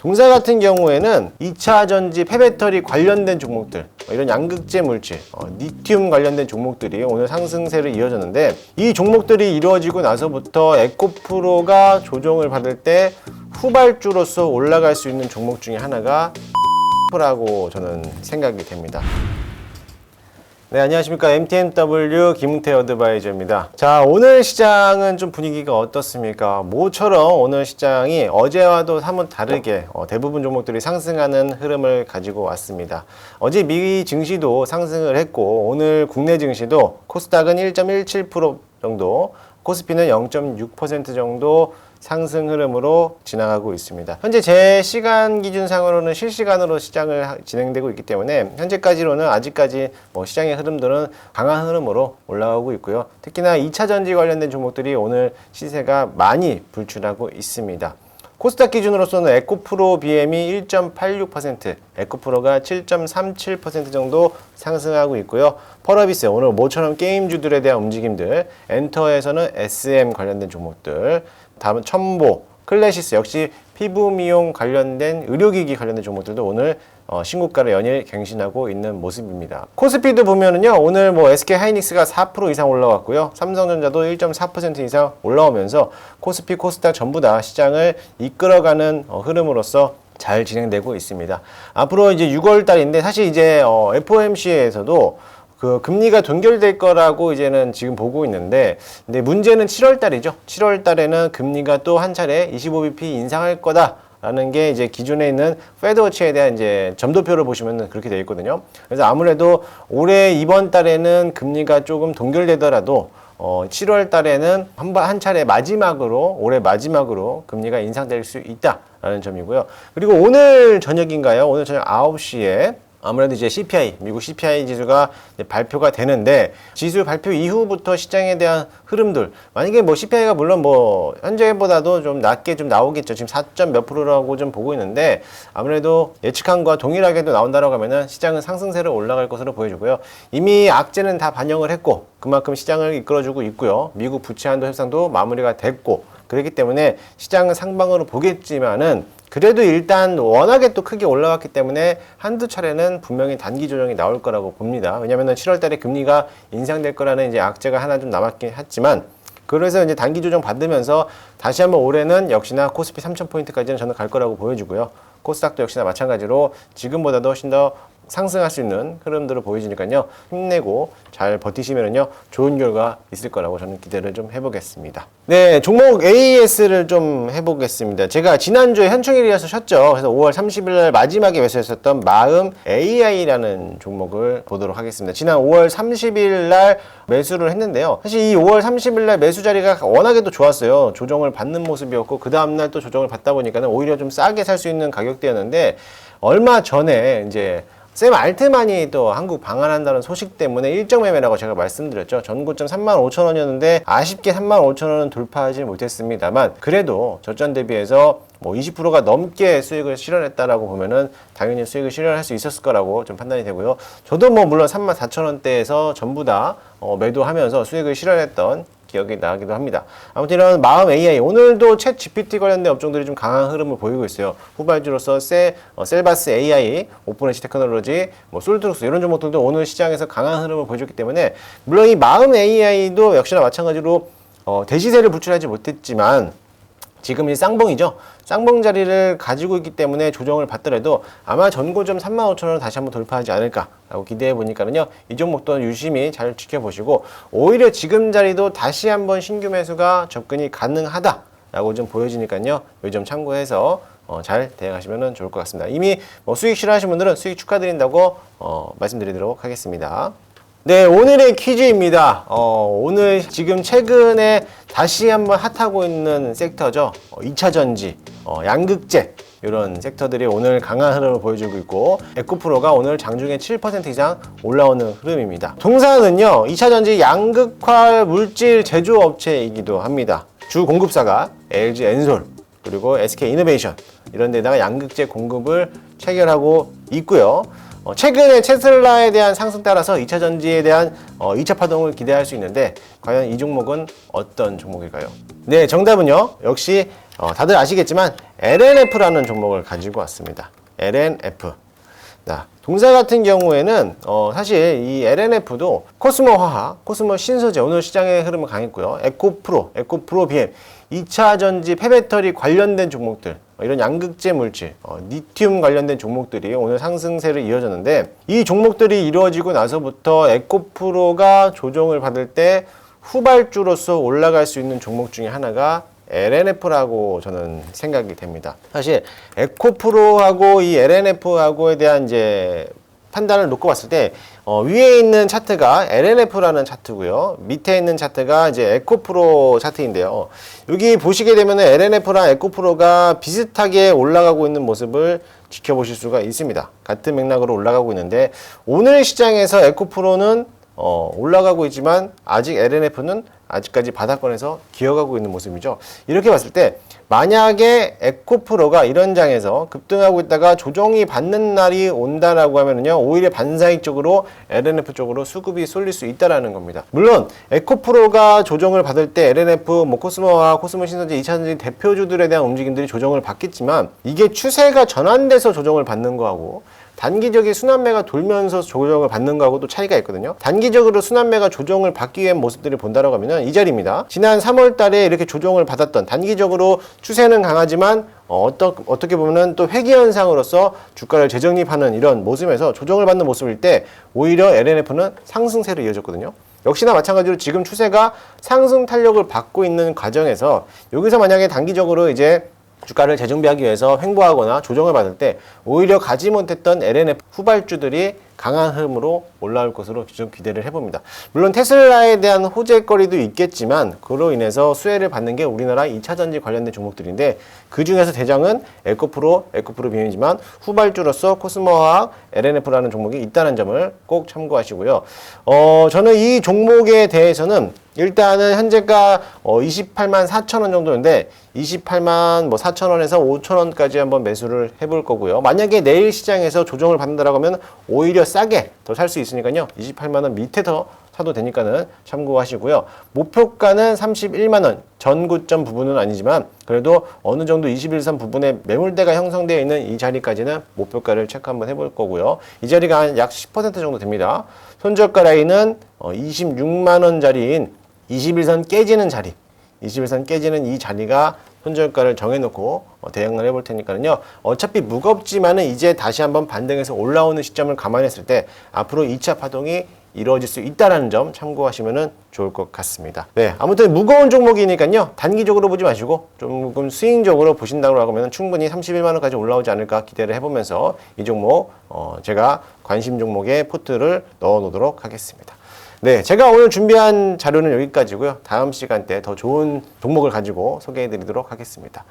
동사 같은 경우에는 2차 전지 폐배터리 관련된 종목들, 이런 양극재 물질, 리튬 관련된 종목들이 오늘 상승세를 이어졌는데, 이 종목들이 이루어지고 나서부터 에코프로가 조정을 받을 때 후발주로서 올라갈 수 있는 종목 중에 하나가 라고 저는 생각이 됩니다. 네, 안녕하십니까. MTMW 김웅태 어드바이저입니다. 자, 오늘 시장은 좀 분위기가 어떻습니까? 모처럼 오늘 시장이 어제와도 사뭇 다르게 대부분 종목들이 상승하는 흐름을 가지고 왔습니다. 어제 미 증시도 상승을 했고, 오늘 국내 증시도 코스닥은 1.17% 정도, 코스피는 0.6% 정도 상승 흐름으로 지나가고 있습니다. 현재 제 시간 기준상으로는 실시간으로 시장을 진행되고 있기 때문에 현재까지로는 아직까지 시장의 흐름들은 강한 흐름으로 올라가고 있고요. 특히나 2차 전지 관련된 종목들이 오늘 시세가 많이 불출하고 있습니다. 코스닥 기준으로서는 에코프로 BM이 1.86%, 에코프로가 7.37% 정도 상승하고 있고요. 펄어비스, 오늘 모처럼 게임주들에 대한 움직임들, 엔터에서는 SM 관련된 종목들, 다음은 첨보, 클래시스, 역시 피부 미용 관련된 의료기기 관련된 종목들도 오늘 신고가를 연일 갱신하고 있는 모습입니다. 코스피도 보면은요, 오늘 SK 하이닉스가 4% 이상 올라왔고요. 삼성전자도 1.4% 이상 올라오면서 코스피, 코스닥 전부 다 시장을 이끌어가는 흐름으로서 잘 진행되고 있습니다. 앞으로 이제 6월 달인데, 사실 이제 FOMC에서도 그 금리가 동결될 거라고 이제는 지금 보고 있는데, 근데 문제는 7월 달이죠. 7월 달에는 금리가 또 한 차례 25bp 인상할 거다라는 게 이제 기존에 있는 페드워치에 대한 이제 점도표를 보시면 그렇게 되어 있거든요. 그래서 아무래도 올해 이번 달에는 금리가 조금 동결되더라도 7월 달에는 한 차례 마지막으로, 올해 마지막으로 금리가 인상될 수 있다라는 점이고요. 그리고 오늘 저녁인가요? 오늘 저녁 9시에 아무래도 이제 CPI, 미국 CPI 지수가 이제 발표가 되는데, 지수 발표 이후부터 시장에 대한 흐름들, 만약에 CPI가 물론 현재보다도 좀 낮게 좀 나오겠죠. 지금 4점 몇 프로라고 좀 보고 있는데, 아무래도 예측한 거와 동일하게도 나온다라고 하면은 시장은 상승세로 올라갈 것으로 보여지고요. 이미 악재는 다 반영을 했고, 그만큼 시장을 이끌어주고 있고요. 미국 부채 한도 협상도 마무리가 됐고, 그렇기 때문에 시장은 상방으로 보겠지만은, 그래도 일단 워낙에 또 크게 올라왔기 때문에 한두 차례는 분명히 단기 조정이 나올 거라고 봅니다. 왜냐면은 7월 달에 금리가 인상될 거라는 이제 악재가 하나 좀 남았긴 했지만, 그래서 이제 단기 조정 받으면서 다시 한번 올해는 역시나 코스피 3,000포인트까지는 저는 갈 거라고 보여지고요. 코스닥도 역시나 마찬가지로 지금보다도 훨씬 더 상승할 수 있는 흐름들을 보여주니까요. 힘내고 잘 버티시면은요, 좋은 결과 있을 거라고 저는 기대를 좀 해보겠습니다. 네, 종목 AES를 좀 해보겠습니다. 제가 지난주에 현충일이어서 쉬었죠. 그래서 5월 30일 날 마지막에 매수했었던 마음 AI라는 종목을 보도록 하겠습니다. 지난 5월 30일 날 매수를 했는데요. 사실 이 5월 30일 날 매수 자리가 워낙에도 좋았어요. 조정을 받는 모습이었고, 그 다음날 또 조정을 받다 보니까는 오히려 좀 싸게 살 수 있는 가격대였는데, 얼마 전에 이제 샘 알트만이 또 한국 방한한다는 소식 때문에 일정 매매라고 제가 말씀드렸죠. 전고점 35,000원이었는데 아쉽게 35,000원은 돌파하지 못했습니다만, 그래도 저점 대비해서 20%가 넘게 수익을 실현했다라고 보면은 당연히 수익을 실현할 수 있었을 거라고 좀 판단이 되고요. 저도 물론 34,000원대에서 전부 다 매도하면서 수익을 실현했던 기억이 나기도 합니다. 아무튼 이런 마음 AI, 오늘도 챗 GPT 관련된 업종들이 좀 강한 흐름을 보이고 있어요. 후발주로서 셀바스 AI, 오픈에시 테크놀로지, 솔트룩스 이런 종목들도 오늘 시장에서 강한 흐름을 보여줬기 때문에, 물론 이 마음 AI도 역시나 마찬가지로 대시세를 불출하지 못했지만 지금 이 쌍봉이죠. 쌍봉 자리를 가지고 있기 때문에 조정을 받더라도 아마 전고점 35,000원을 다시 한번 돌파하지 않을까라고 기대해 보니까는요, 이 종목도 유심히 잘 지켜보시고, 오히려 지금 자리도 다시 한번 신규 매수가 접근이 가능하다라고 좀 보여지니까요, 이 점 참고해서 잘 대응하시면 좋을 것 같습니다. 이미 수익 실현하신 분들은 수익 축하드린다고 말씀드리도록 하겠습니다. 네, 오늘의 퀴즈입니다. 오늘 지금 최근에 다시 한번 핫하고 있는 섹터죠. 2차 전지, 양극재, 이런 섹터들이 오늘 강한 흐름을 보여주고 있고, 에코프로가 오늘 장중에 7% 이상 올라오는 흐름입니다. 동사는요, 2차 전지 양극화 물질 제조업체이기도 합니다. 주 공급사가 LG 엔솔, 그리고 SK 이노베이션, 이런 데다가 양극재 공급을 체결하고 있고요. 최근에 테슬라에 대한 상승 따라서 2차 전지에 대한 2차 파동을 기대할 수 있는데, 과연 이 종목은 어떤 종목일까요? 네, 정답은요, 역시 다들 아시겠지만 LNF라는 종목을 가지고 왔습니다. LNF. 자, 동사 같은 경우에는 사실 이 LNF도 코스모 화학, 코스모 신소재 오늘 시장의 흐름은 강했고요. 에코프로 BM, 2차 전지 폐배터리 관련된 종목들, 이런 양극재 물질, 리튬 관련된 종목들이 오늘 상승세를 이어졌는데, 이 종목들이 이루어지고 나서부터 에코프로가 조정을 받을 때 후발주로서 올라갈 수 있는 종목 중에 하나가 LNF라고 저는 생각이 됩니다. 사실 에코프로하고 이 LNF하고에 대한 이제 판단을 놓고 봤을 때 위에 있는 차트가 LNF라는 차트고요. 밑에 있는 차트가 이제 에코프로 차트인데요. 여기 보시게 되면 LNF랑 에코프로가 비슷하게 올라가고 있는 모습을 지켜보실 수가 있습니다. 같은 맥락으로 올라가고 있는데 오늘 시장에서 에코프로는 올라가고 있지만 아직 LNF는 아직까지 바닥권에서 기어가고 있는 모습이죠. 이렇게 봤을 때 만약에 에코프로가 이런 장에서 급등하고 있다가 조정이 받는 날이 온다라고 하면은요, 오히려 반사익적으로 LNF 쪽으로 수급이 쏠릴 수 있다라는 겁니다. 물론 에코프로가 조정을 받을 때 LNF, 코스모와 코스모 신소재 2차전지 대표주들에 대한 움직임들이 조정을 받겠지만 이게 추세가 전환돼서 조정을 받는 거하고 단기적인 순환매가 돌면서 조정을 받는 거하고 또 차이가 있거든요. 단기적으로 순환매가 조정을 받기 위한 모습들을 본다라고 하면 이 자리입니다. 지난 3월 달에 이렇게 조정을 받았던, 단기적으로 추세는 강하지만 어떻게 보면은 또 회귀 현상으로서 주가를 재정립하는 이런 모습에서 조정을 받는 모습일 때 오히려 LNF는 상승세로 이어졌거든요. 역시나 마찬가지로 지금 추세가 상승 탄력을 받고 있는 과정에서 여기서 만약에 단기적으로 이제 주가를 재정비하기 위해서 횡보하거나 조정을 받을 때 오히려 가지 못했던 LNF 후발주들이 강한 흐름으로 올라올 것으로 좀 기대를 해봅니다. 물론 테슬라에 대한 호재거리도 있겠지만 그로 인해서 수혜를 받는 게 우리나라 2차전지 관련된 종목들인데 그 중에서 대장은 에코프로 BM이지만 후발주로서 코스모화학, LNF라는 종목이 있다는 점을 꼭 참고하시고요. 저는 이 종목에 대해서는 일단은 현재가 28만 4천 원 정도인데 28만 4천 원에서 5천 원까지 한번 매수를 해볼 거고요. 만약에 내일 시장에서 조정을 받는다라고 하면 오히려 싸게 더 살 수 있으니까요. 28만 원 밑에 더 사도 되니까는 참고하시고요. 목표가는 31만 원, 전고점 부분은 아니지만 그래도 어느 정도 21선 부분에 매물대가 형성되어 있는 이 자리까지는 목표가를 체크 한번 해볼 거고요. 이 자리가 한 약 10% 정도 됩니다. 손절가 라인은 26만 원짜리인 21선 깨지는 자리, 21선 깨지는 이 자리가 손절가를 정해놓고 대응을 해볼 테니까요. 어차피 무겁지만은 이제 다시 한번 반등해서 올라오는 시점을 감안했을 때 앞으로 2차 파동이 이루어질 수 있다는 점 참고하시면 좋을 것 같습니다. 네, 아무튼 무거운 종목이니까요. 단기적으로 보지 마시고 조금 스윙적으로 보신다고 하면 충분히 31만 원까지 올라오지 않을까 기대를 해보면서 이 종목 제가 관심 종목에 포트를 넣어 놓도록 하겠습니다. 네, 제가 오늘 준비한 자료는 여기까지고요. 다음 시간대 더 좋은 종목을 가지고 소개해 드리도록 하겠습니다.